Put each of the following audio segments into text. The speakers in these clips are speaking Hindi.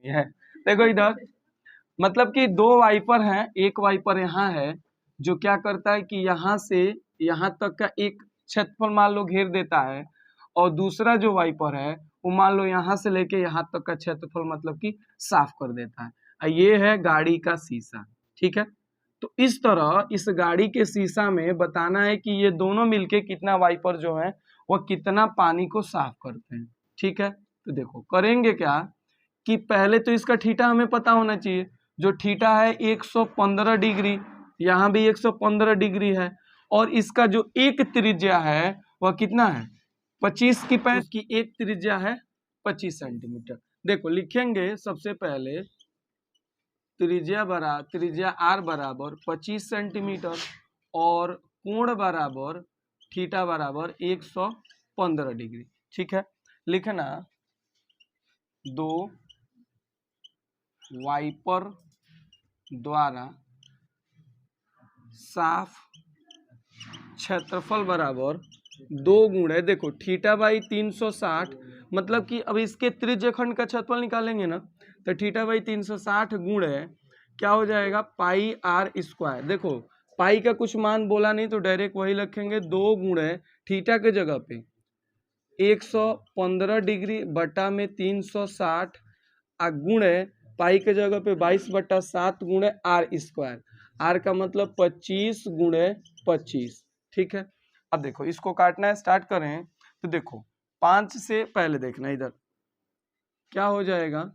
है। देखो इधर, मतलब कि दो वाइपर हैं, एक वाइपर यहाँ है जो क्या करता है कि यहाँ से यहाँ तक का एक क्षेत्रफल मान लो घेर देता है, और दूसरा जो वाइपर है वो मान लो यहाँ से लेके यहाँ तक का क्षेत्रफल मतलब कि साफ कर देता है। ये है गाड़ी का शीशा, ठीक है। तो इस तरह इस गाड़ी के शीशा में बताना है कि ये दोनों मिलके कितना वाइपर जो है वह कितना पानी को साफ करते हैं, ठीक है। तो देखो करेंगे क्या कि पहले तो इसका थीटा हमें पता होना चाहिए, जो थीटा है 115 डिग्री, यहाँ भी 115 डिग्री है, और इसका जो एक त्रिज्या है वह कितना है 25 की पैंत की एक त्रिज्या है 25 सेंटीमीटर। देखो लिखेंगे सबसे पहले त्रिज्या आर बराबर 25 सेंटीमीटर और कोण बराबर थीटा बराबर 115 डिग्री, ठीक है। लिखना दो वाइपर द्वारा साफ क्षेत्रफल बराबर 2 गुणे, देखो थीटा बाई 360, मतलब कि अब इसके त्रिज्यखंड का क्षेत्रफल निकालेंगे ना, तो थीटा बाई 360 गुणे क्या हो जाएगा पाई आर स्क्वायर। देखो पाई का कुछ मान बोला नहीं तो डायरेक्ट वही लिखेंगे, 2 गुणे थीटा के जगह पे 115 डिग्री बटा में 360 गुणे पाई के जगह पे 22/7 गुणे आर स्क्वायर। आर का मतलब 25 गुणे 25, ठीक है। अब देखो इसको काटना है, स्टार्ट करें तो देखो 5 से पहले देखना इधर क्या हो जाएगा।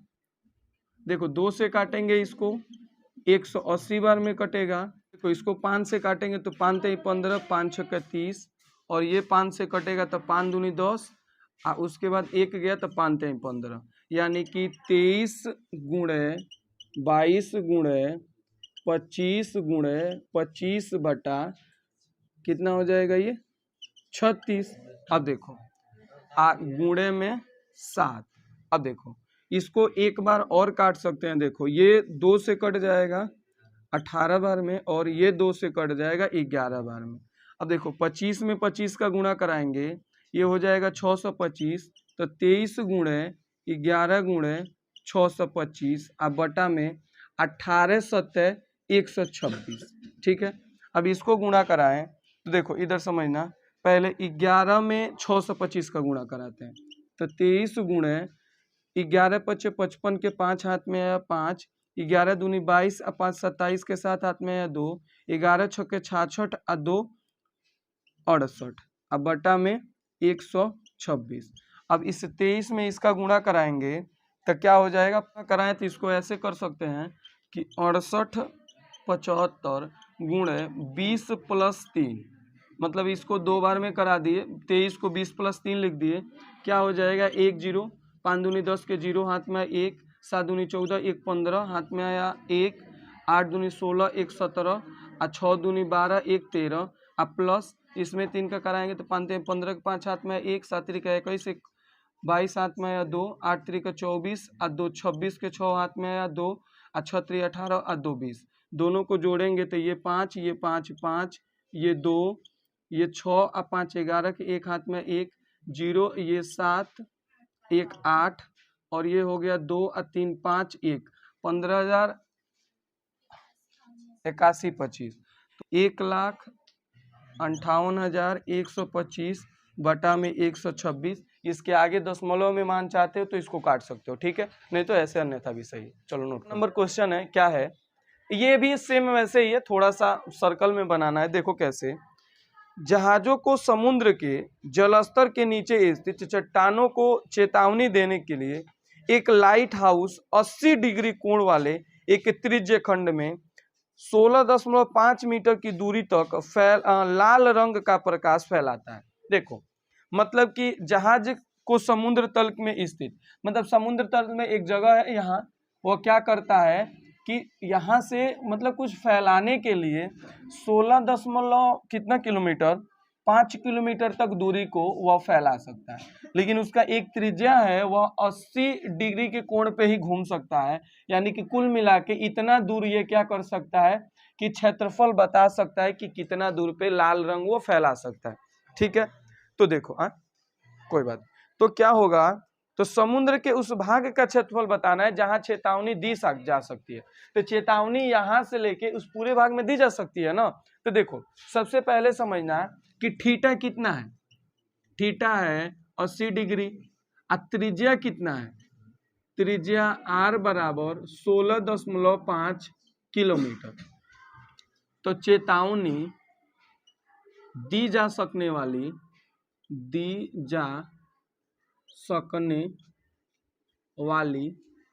देखो 2 से काटेंगे इसको 180 बार में कटेगा। देखो इसको 5 से काटेंगे तो 5 3 15, 5 6 30, और ये 5 से कटेगा तो 5 दूनी 10, उसके बाद 1 गया तो 5 3 15, यानी कि 23 गुणे 22 गुणे 25 गुणे 25 बटा कितना हो जाएगा ये 36। अब देखो गुणे में 7। अब देखो इसको एक बार और काट सकते हैं, देखो ये 2 से कट जाएगा 18 बार में, और ये 2 से कट जाएगा 11 बार में। अब देखो 25 में 25 का गुणा कराएंगे, ये हो जाएगा 625, तो 23 गुणे 11 गुणे 625 अब बटा में 18 7 126, ठीक है। अब इसको गुणा कराएं तो देखो इधर समझना, पहले 11 में 625 का गुणा कराते हैं, तो 23 गुणे 11 पचे 55 के 5 हाथ में आया 5, 11 दूनी 22 और 5 27 के साथ हाथ में आया 2, 11 छक्के 66 और 2 68, अब बटा में 126। अब इस 23 में इसका गुणा कराएंगे तो क्या हो जाएगा, कराएं तो इसको ऐसे कर सकते हैं कि 68 75 गुणे 20 + 3, मतलब इसको 2 बार में करा दिए, 23 को 20 + 3 लिख दिए, क्या हो जाएगा 1 0, 5 दूनी 10 के 0 हाथ में 1, 7 दूनी 14 1 15 हाथ में आया 1, 8 दूनी 16 1 17 और 6 दूनी 12 1 13, अब प्लस इसमें 3 का कराएंगे तो 5 3 15 के 5 हाथ में 1, 7 3 का 21, 22 हाथ में आया 2, 8 3 का 24 और 2 26 के 6 हाथ में आया 2 और 6 3 18 और 2 20, दोनों को जोड़ेंगे तो ये 5 ये 5 5, ये 2 ये 6 और 5 11 के एक हाथ में 1 0, ये 7 1 8, और ये हो गया 2 और 3 5 1, 15,081 25, तो 1,58,125 बटा में 126। इसके आगे दशमलव में मान चाहते हो तो इसको काट सकते हो, ठीक है, नहीं तो ऐसे अन्यथा भी सही। चलो नोट नंबर क्वेश्चन है, क्या है ये भी सेम वैसे ही है, थोड़ा सा सर्कल में बनाना है। देखो कैसे, जहाजों को समुद्र के जलस्तर के नीचे स्थित चट्टानों को चेतावनी देने के लिए एक लाइट हाउस 80 डिग्री कोण वाले एक त्रिज्य खंड में 16.5 मीटर की दूरी तक लाल रंग का प्रकाश फैलाता है। देखो मतलब कि जहाज को समुद्र तल में स्थित, मतलब समुद्र तल में एक जगह है यहाँ, वो क्या करता है कि यहाँ से मतलब कुछ फैलाने के लिए 16 दशमलव कितना किलोमीटर 5 किलोमीटर तक दूरी को वह फैला सकता है, लेकिन उसका एक त्रिज्या है वह 80 डिग्री के कोण पे ही घूम सकता है, यानी कि कुल मिला के इतना दूर ये क्या कर सकता है कि क्षेत्रफल बता सकता है कि कितना दूर पे लाल रंग वो फैला सकता है, ठीक है। तो देखो कोई बात, तो क्या होगा तो समुद्र के उस भाग का क्षेत्रफल बताना है जहां चेतावनी दी जा सकती है। तो चेतावनी यहां से लेके उस पूरे भाग में दी जा सकती है ना। तो देखो सबसे पहले समझना कि थीटा कितना है, थीटा है 80 डिग्री। और त्रिज्या कितना है, त्रिज्या r बराबर 16.5 किलोमीटर। तो चेतावनी दी जा सकने वाली, दी जा सकने वाली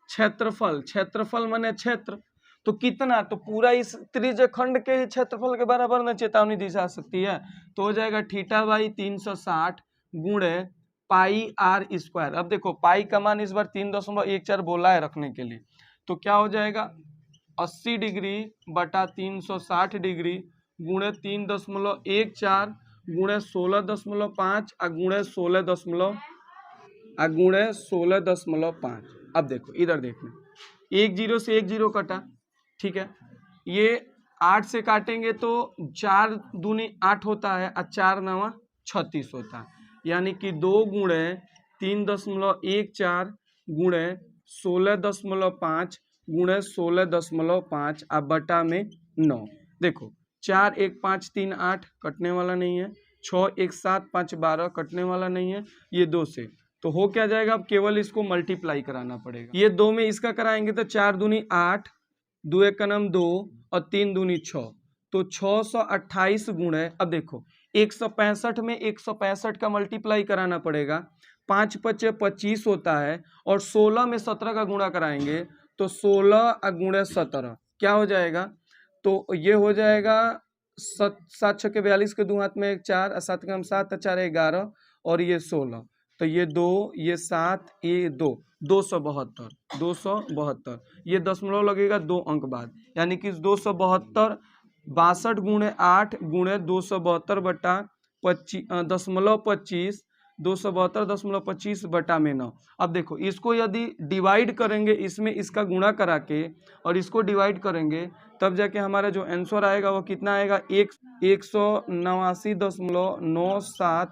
क्षेत्रफल, क्षेत्रफल माने क्षेत्र, तो कितना, तो पूरा इस त्रिज्य खंड के क्षेत्रफल के बराबर ना चेतावनी दी जा सकती है। तो हो जाएगा थीटा बाई 360 गुणे पाई आर स्क्वायर। अब देखो पाई का मान इस बार 3.14 बोला है रखने के लिए, तो क्या हो जाएगा 80 डिग्री बटा 360 डिग्री गुणे 3.14 गुणे 16.5 गुणे 16.5। अब देखो इधर देखना, एक जीरो से एक जीरो कटा, ठीक है। ये 8 से काटेंगे तो 4 दूनी 8 होता है और 4 नवा 36 होता है, यानी कि 2 गुणे 3.14 गुणे 16.5 गुणे 16.5 अब बटा में 9। देखो 4 1 5 3 8 कटने वाला नहीं है, 6 1 7 5 12 कटने वाला नहीं है, ये 2 से तो हो क्या जाएगा, अब केवल इसको मल्टीप्लाई कराना पड़ेगा। ये 2 में इसका कराएंगे तो 4 दूनी 8, 2 एक का नाम 2 और 3 दूनी 6, तो 628 गुणे, अब देखो 165 में 165 का मल्टीप्लाई कराना पड़ेगा, 5 पचे 25 होता है और 16 में 17 का गुणा कराएंगे तो 16 गुणे 17 क्या हो जाएगा, तो ये हो जाएगा 7 6 के 42 के 2 हाथ में 1 4 7 के 7 4 11 और ये 16, तो ये 2 ये 7 ये 2 272 ये दशमलव लगेगा 2 अंक बाद, यानी कि 272 62 गुणे 8 गुणे 272 बटा 25 272.25 बटा में 9। अब देखो इसको यदि डिवाइड करेंगे, इसमें इसका गुणा करा के और इसको डिवाइड करेंगे तब जाके हमारा जो आंसर आएगा वो कितना आएगा, 189.97।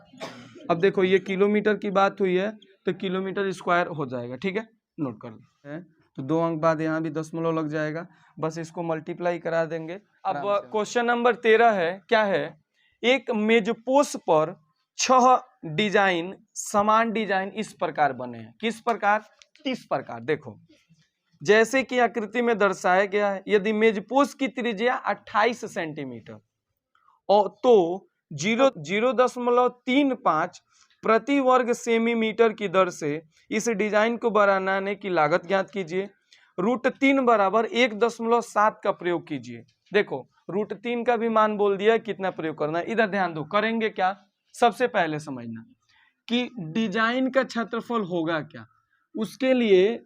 अब देखो ये किलोमीटर की बात हुई है तो किलोमीटर स्क्वायर हो जाएगा, ठीक है, नोट कर लेते हैं। तो 2 अंक बाद यहाँ भी दशमलव लग जाएगा, बस इसको मल्टीप्लाई करा देंगे। अब क्वेश्चन नंबर 13 है, क्या है, एक मेजपोश पर 6 डिजाइन, समान डिजाइन इस प्रकार बने हैं, किस प्रकार, इस प्रकार। देखो जैसे कि आकृति में दर्शाया गया है, यदि मेजपोश की त्रिज्या 28 सेंटीमीटर और तो 0.35 प्रति वर्ग सेमीमीटर की दर से इस डिजाइन को बनाने की लागत ज्ञात कीजिए। √3 बराबर 1.7 का प्रयोग कीजिए। देखो √3 का भी मान बोल दिया, कितना प्रयोग करना है, इधर ध्यान दो। करेंगे क्या, सबसे पहले समझना कि डिजाइन का क्षेत्रफल होगा क्या, उसके लिए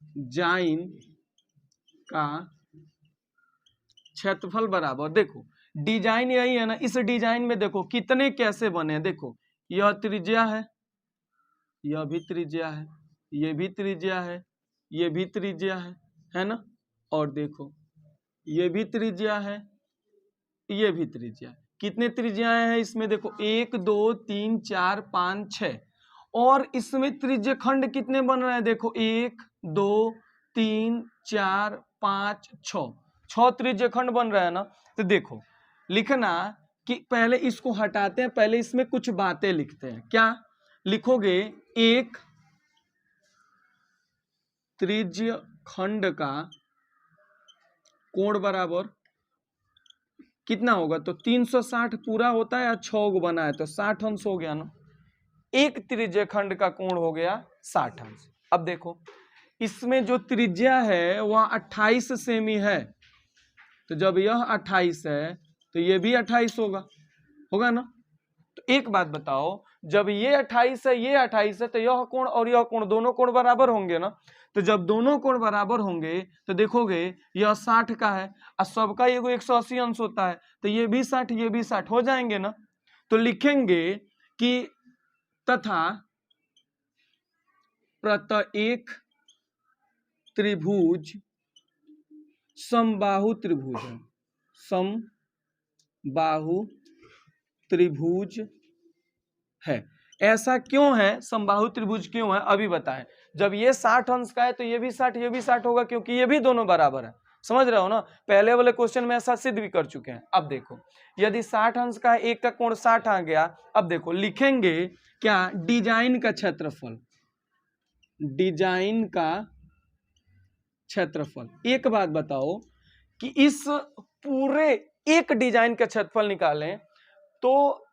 डिजाइन का क्षेत्रफल बराबर, देखो डिजाइन यही है ना, इस डिजाइन में देखो कितने कैसे बने हैं, देखो यह त्रिज्या है, यह भी त्रिज्या है, ये भी त्रिज्या है, ये भी त्रिज्या है ना, और देखो ये भी त्रिज्या है, ये भी त्रिज्या, कितने त्रिज्याएं हैं इसमें, देखो 1 2 3 4 5 6, और इसमें त्रिज्य खंड कितने बन रहे हैं, देखो 1 2 3 4 5 6 त्रिज्य खंड बन रहा है ना। तो देखो लिखना कि पहले इसको हटाते हैं, पहले इसमें कुछ बातें लिखते हैं। क्या लिखोगे, एक त्रिज्य खंड का कोण बराबर कितना होगा, तो 360 पूरा होता है और 6 बना है तो 60 अंश हो गया ना, एक त्रिज्य खंड का कोण हो गया 60 अंश। अब देखो इसमें जो त्रिज्या है वह 28 सेमी है, तो जब यह 28 है तो ये भी 28 होगा ना। तो एक बात बताओ, जब ये 28 है ये 28 है तो यह कोण और यह कोण दोनों कोण बराबर होंगे ना। तो जब दोनों कोण बराबर होंगे तो देखोगे यह 60 का है और सबका ये 180 अंश होता है, तो ये भी 60 ये भी 60 हो जाएंगे ना। तो लिखेंगे कि तथा प्रत्येक त्रिभुज समबाहु त्रिभुज है, समबाहु त्रिभुज है। ऐसा क्यों है, समबाहु त्रिभुज क्यों है, अभी बताएं। जब ये 60 अंश का है तो ये भी 60 ये भी 60 होगा, क्योंकि ये भी दोनों बराबर है। समझ रहे हो ना, पहले वाले क्वेश्चन में ऐसा सिद्ध भी कर चुके हैं। अब देखो यदि 60 अंश का है, एक का कोण 60 आ गया। अब देखो लिखेंगे क्या, डिजाइन का क्षेत्रफल, डिजाइन का क्षेत्रफल। एक बात बताओ कि इस पूरे एक डिजाइन का क्षेत्रफल निकालें तो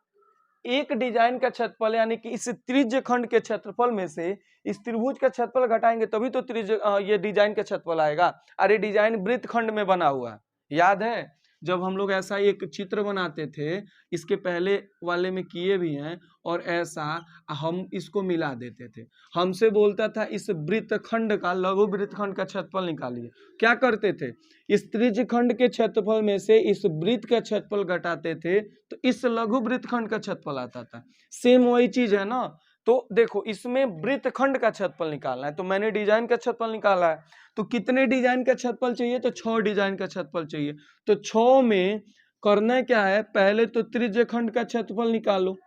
एक डिजाइन का क्षेत्रफल यानी कि इस त्रिज्य खंड के क्षेत्रफल में से इस त्रिभुज का क्षेत्रफल घटाएंगे तभी तो त्रिज्य ये डिजाइन का क्षेत्रफल आएगा। अरे डिजाइन वृत्त खंड में बना हुआ है, याद है जब हम लोग ऐसा एक चित्र बनाते थे, इसके पहले वाले में किए भी हैं, और ऐसा हम इसको मिला देते थे। हमसे बोलता था इस वृत्त खंड का, लघु वृत्त खंड का क्षेत्रफल निकालिए। क्या करते थे, इस त्रिज्य खंड के क्षेत्रफल में से इस वृत्त का क्षेत्रफल घटाते थे तो इस लघु वृत्त खंड का क्षेत्रफल आता था। सेम वही चीज है ना। तो देखो इसमें वृत्त खंड का क्षेत्रफल निकालना है, तो मैंने डिजाइन का क्षेत्रफल निकाला है। तो कितने डिजाइन का क्षेत्रफल चाहिए, तो 6 डिजाइन का क्षेत्रफल चाहिए। तो 6 में करना क्या है, पहले तो त्रिज्य खंड का क्षेत्रफल निकालो,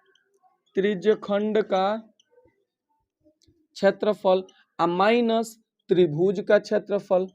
त्रिज्य खंड का क्षेत्रफल माइनस त्रिभुज का क्षेत्रफल,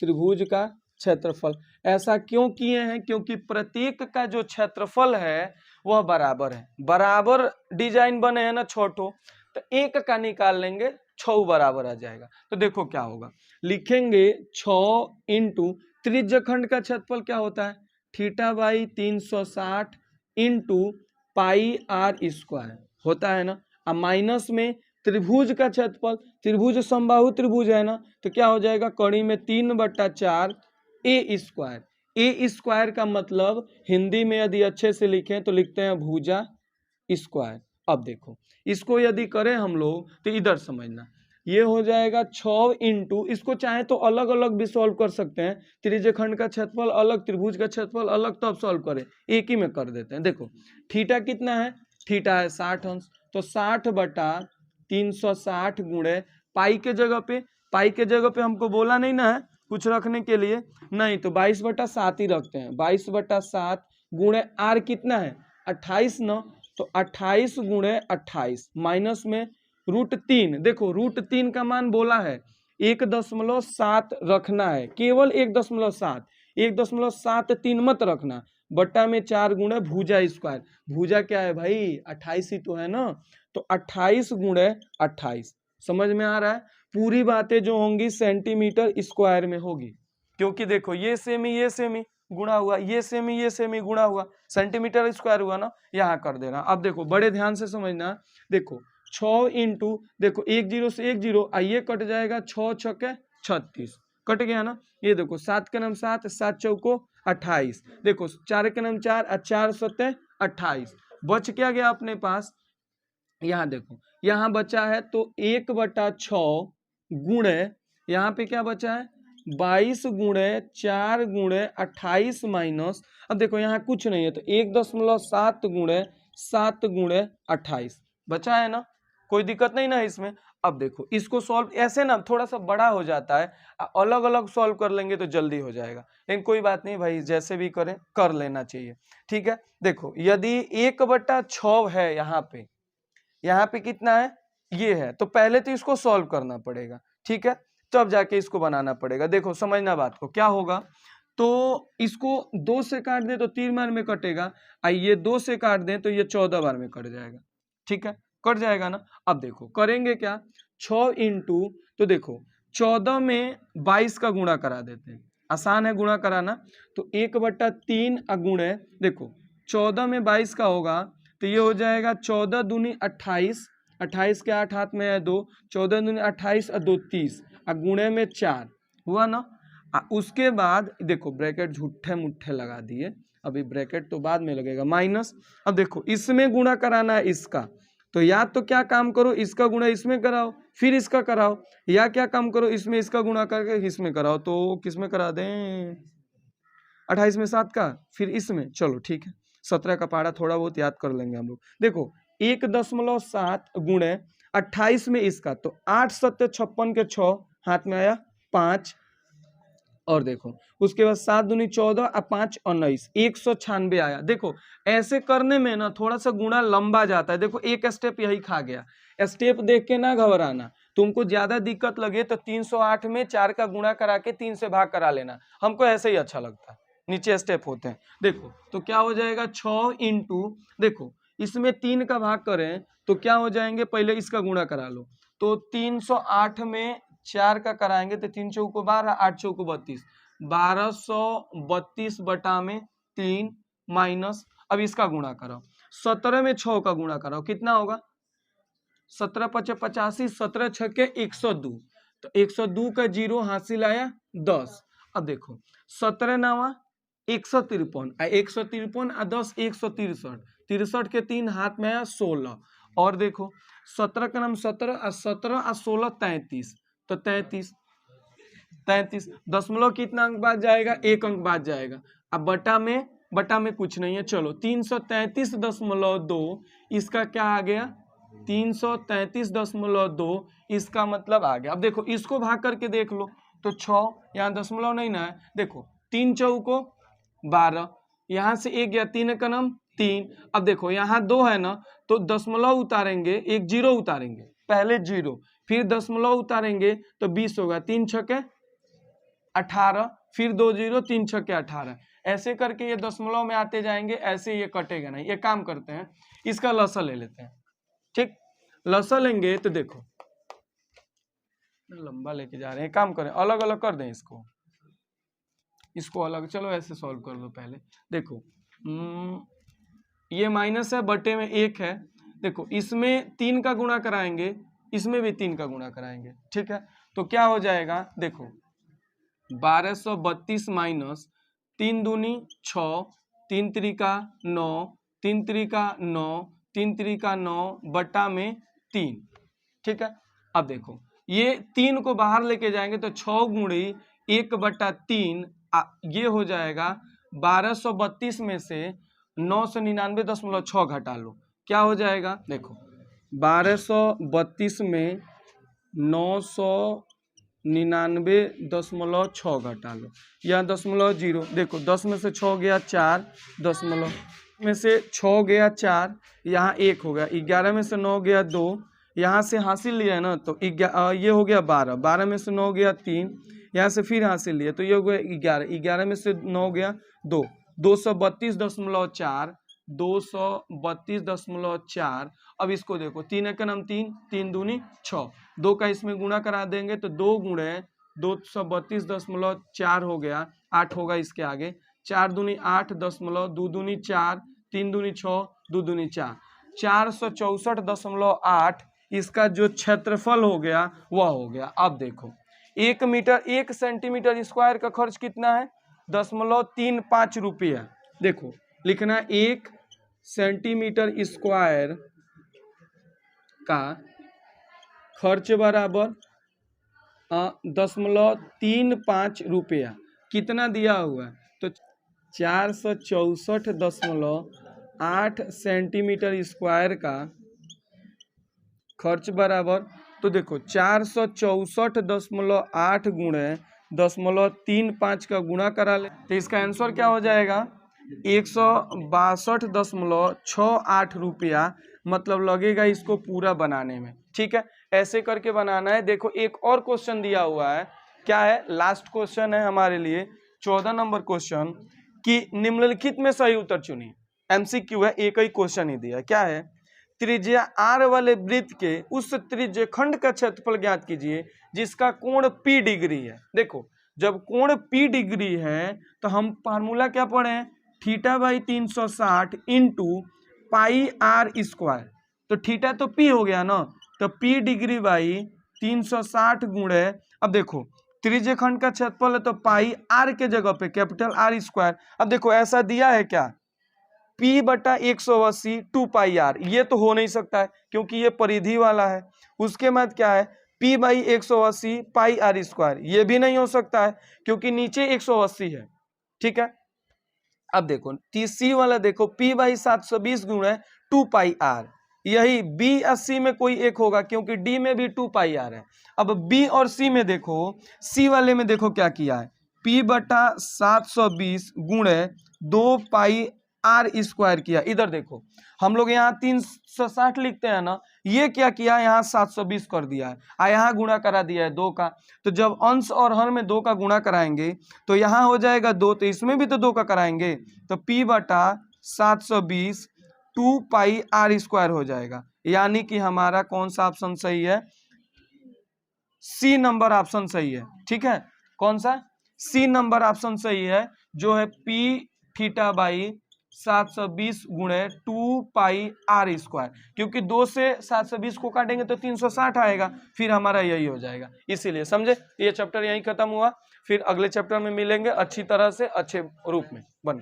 त्रिभुज का क्षेत्रफल। ऐसा क्यों किए हैं, क्योंकि प्रत्येक का जो क्षेत्रफल है वह बराबर है। बराबर डिजाइन बने हैं ना छोटो, तो एक का निकाल लेंगे 6 बराबर आ जाएगा। तो देखो क्या होगा, लिखेंगे 6 इंटू त्रिज्य खंड का क्षेत्रफल क्या होता है, theta by 360 into pi R square होता है ना। अब माइनस में त्रिभुज का क्षेत्रफल, त्रिभुज समबाहु त्रिभुज है ना, तो क्या हो जाएगा, कड़ी में 3/4 ए स्क्वायर। ए स्क्वायर का मतलब हिंदी में यदि अच्छे से लिखें तो लिखते हैं भुजा स्क्वायर। अब देखो इसको यदि करें हम लोग तो इधर समझना, ये हो जाएगा 6 इंटू, इसको चाहे तो अलग अलग भी सॉल्व कर सकते हैं, त्रिज्य खंड का क्षेत्रफल अलग, त्रिभुज का क्षेत्रफल अलग, तब सॉल्व करें, एक ही में कर देते हैं। देखो थीटा कितना है, थीटा है 60 अंश, तो 60/360 गुणे पाई के जगह पे, पाई के जगह पे हमको बोला नहीं ना है कुछ रखने के लिए, नहीं तो 22/7 ही रखते हैं। 22/7 गुणे आर कितना है 28 न, तो 28 गुणे 28 माइनस में √3। देखो √3 का मान बोला है 1.7 रखना है, केवल 1.7, 1.73 मत रखना, बट्टा में 4 गुणे भुजा स्क्वायर। भुजा क्या है भाई, 28 ही तो है ना, तो 28 गुणे 28। समझ में आ रहा है, पूरी बातें जो होंगी सेंटीमीटर स्क्वायर में होगी, क्योंकि देखो ये सेमी ये सेमी गुणा हुआ, ये सेमी गुणा हुआ, सेंटीमीटर स्क्वायर हुआ ना, यहाँ कर देना। अब देखो बड़े ध्यान से समझना, देखो 6 इंटू, देखो 1 0 से 1 0 आइए कट जाएगा, 6 छक्के 36 कट गया ना। ये देखो 7 के नाम 7, 7 चौको 28, देखो 4 के नाम 4 और 4 7 28, बच क्या गया अपने पास, यहाँ देखो यहाँ बचा है तो 1/6 गुणे, यहाँ पे क्या बचा है 22 गुणे 4 गुणे 28 माइनस, अब देखो यहाँ कुछ नहीं है तो 1.7 गुणे 7 गुणे 28 बचा है ना, कोई दिक्कत नहीं ना इसमें। अब देखो इसको सॉल्व ऐसे ना थोड़ा सा बड़ा हो जाता है, अलग अलग सॉल्व कर लेंगे तो जल्दी हो जाएगा, लेकिन कोई बात नहीं भाई, जैसे भी करें कर लेना चाहिए, ठीक है। देखो यदि 1/6 है यहाँ पे कितना है, ये है, तो पहले तो इसको सॉल्व करना पड़ेगा, ठीक है, तब जाके इसको बनाना पड़ेगा। देखो समझना बात को, क्या होगा, तो इसको 2 से काट दे तो 3 बार में कटेगा, ये 2 से काट दें तो ये 14 बार में कट जाएगा, ठीक है, कट जाएगा ना। अब देखो करेंगे क्या, 6 इंटू, तो देखो 14 में 22 का गुणा करा देते हैं, आसान है गुणा कराना, तो 1/3 गुणे, देखो 14 में 22 का होगा तो ये हो जाएगा 14 दूनी 28, 28 के 8 हाथ में है 2, 14 दूनी 28 और 2 30 और गुणे में 4 हुआ ना। उसके बाद देखो ब्रैकेट झूठे मुट्ठे लगा दिए, अभी ब्रैकेट तो बाद में लगेगा, माइनस। अब देखो इसमें गुणा कराना है इसका, तो या तो क्या काम करो इसका गुणा इसमें कराओ फिर इसका कराओ, या क्या काम करो इसमें इसका गुणा करके इसमें कराओ, तो किसमें करा दें 28 में 7 का फिर इसमें, चलो ठीक है 17 का पहाड़ा थोड़ा बहुत याद कर लेंगे हम लोग। देखो 1.7 गुणे 28 में इसका, तो 8 7 56 के 6 हाथ में आया 5 और देखो उसके बाद 7 दूनी 14 और 5 19, 196 आया। देखो ऐसे करने में ना थोड़ा सा गुणा लंबा जाता है। देखो एक स्टेप यही खा गया। स्टेप देख के ना घबराना, तुमको ज्यादा दिक्कत लगे तो 308 में 4 का गुणा करा के 3 से भाग करा लेना, हमको ऐसे ही अच्छा लगता है, नीचे स्टेप होते हैं। देखो तो क्या हो जाएगा 6 इंटू, देखो इसमें 3 का भाग करें तो क्या हो जाएंगे, पहले इसका गुणा करा लो। तो 308 में 4 का कराएंगे तो 3 चौको 12, 8 चौको 32, 1232 बटा में 3 माइनस, अब इसका गुणा करो 17 में 6 का गुणा करो, कितना होगा 17 पचे 85, 17 छके 102, तो 102 का जीरो हासिल आया 10। अब देखो 17 नवा 153, 153 आ 10 163, 63 के 3 हाथ में आया 16, और देखो 17 का नाम 17 आ 17 आ 16 33, तो 33 दशमलव कितना अंक बाद जाएगा, 1 अंक बाद जाएगा। अब बटा में कुछ नहीं है, चलो 333.2, इसका क्या आ गया 333.2, इसका मतलब आ गया। अब देखो इसको भाग करके देख लो तो 6, यहाँ दशमलव नहीं ना है, देखो 3 चौको 12, यहाँ से 1 गया 3 का नाम 3, अब देखो यहाँ 2 है ना तो दशमलव उतारेंगे, एक जीरो उतारेंगे, पहले जीरो फिर दशमलव उतारेंगे तो 20 होगा, 3 छके 18, फिर 2 जीरो 3 छके 18, ऐसे करके ये दशमलव में आते जाएंगे, ऐसे ये कटेगा नहीं। ये काम करते हैं, इसका लसा ले लेते हैं, ठीक लसा लेंगे तो देखो लंबा लेके जा रहे हैं, काम करें अलग अलग कर दें इसको अलग, चलो ऐसे सॉल्व कर दो पहले। देखो ये माइनस है, बटे में 1 है, देखो इसमें 3 का गुणा कराएंगे, इसमें भी 3 का गुणा कराएंगे, ठीक है, तो क्या हो जाएगा देखो 1232 माइनस 3 दूनी 6, 3 त्रिका 9, 3 त्रिका 9, 3 त्रिका 9 बटा में 3, ठीक है। अब देखो ये 3 को बाहर लेके जाएंगे तो 6 गुणी 1/3, ये हो जाएगा 1232 में से 999.6 घटा लो, क्या हो जाएगा देखो 1232 में 999.6 घटा लो, यहाँ दशमलव जीरो, देखो 10 में से 6 गया 4, दशमलव में से 6 गया 4, यहाँ 1 हो गया, 11 में से 9 गया 2, यहाँ से हासिल लिया है ना तो ये हो गया 12, 12 में से 9 गया 3, यहाँ से फिर हासिल लिया तो ये हो गया 11, 11 में से 9 गया 2, 232.4, 232.4। अब इसको देखो 3 का नाम 3, 3 दूनी 6, 2 का इसमें गुणा करा देंगे तो 2 गुणे 232.4 हो गया, 8 होगा इसके आगे, 4 दूनी 8, 2 दूनी 4, 3 दूनी 6, 2 दूनी 4, 464.8 इसका जो क्षेत्रफल हो गया वह हो गया। अब देखो 1 सेंटीमीटर स्क्वायर का खर्च कितना है 0.35 रुपया, देखो लिखना 1 सेंटीमीटर स्क्वायर का खर्च बराबर 0.35 रुपया, कितना दिया हुआ है तो 464.8 सेंटीमीटर स्क्वायर का खर्च बराबर, तो देखो 464.8 गुणे 0.35 का गुणा करा ले तो इसका आंसर क्या हो जाएगा 162.68 रुपया, मतलब लगेगा इसको पूरा बनाने में, ठीक है। ऐसे करके बनाना है। देखो एक और क्वेश्चन दिया हुआ है, क्या है लास्ट क्वेश्चन है हमारे लिए 14 नंबर क्वेश्चन, कि निम्नलिखित में सही उत्तर चुनिए। एमसीक्यू है, एक ही क्वेश्चन ही दिया, क्या है त्रिज्या r वाले वृत्त के उस त्रिज्यखंड का क्षेत्रफल ज्ञात कीजिए जिसका कोण p डिग्री है। देखो जब कोण p डिग्री है तो हम फार्मूला क्या पढ़े हैं θ/360 इंटू पाई r स्क्वायर, तो थीटा तो p हो गया ना, तो p डिग्री बाई 360 गुणे, अब देखो त्रिज्यखंड का क्षेत्रफल है तो पाई r के जगह पे कैपिटल R स्क्वायर। अब देखो ऐसा दिया है क्या P/180 2 पाई r, ये तो हो नहीं सकता है क्योंकि ये परिधि वाला है। उसके बाद क्या है P/180 पाई r स्क्वायर, ये भी नहीं हो सकता है क्योंकि नीचे 180 है, ठीक है। अब देखो C वाला देखो P/720 गुणे 2 पाई r, यही B और C में कोई एक होगा क्योंकि D में भी 2 पाई r है। अब B और C में देखो, C वाले में देखो क्या किया है P बटा 720 गुणे 2 पाई आर स्क्वायर किया। इधर देखो हम लोग यहाँ 360 लिखते हैं ना, ये क्या किया यहाँ 720 कर दिया है, यहाँ गुणा करा दिया है 2 का। तो जब अंश और हर में 2 का गुणा कराएंगे तो यहाँ हो जाएगा 2, तो इसमें भी तो 2 का कराएंगे, तो P बटा 720 2 पाई आर स्क्वायर हो जाएगा। यानी कि हमारा कौन सा ऑप्शन सही है? सी नंबर ऑप्शन सही है। ठीक है, कौन सा? सी नंबर ऑप्शन सही है, जो है P थीटा बाई 720 गुणे 2 पाई आर स्क्वायर, क्योंकि 2 से 720 को काटेंगे तो 360 आएगा, फिर हमारा यही हो जाएगा। इसीलिए समझे, ये चैप्टर यहीं खत्म हुआ, फिर अगले चैप्टर में मिलेंगे अच्छी तरह से, अच्छे रूप में बन।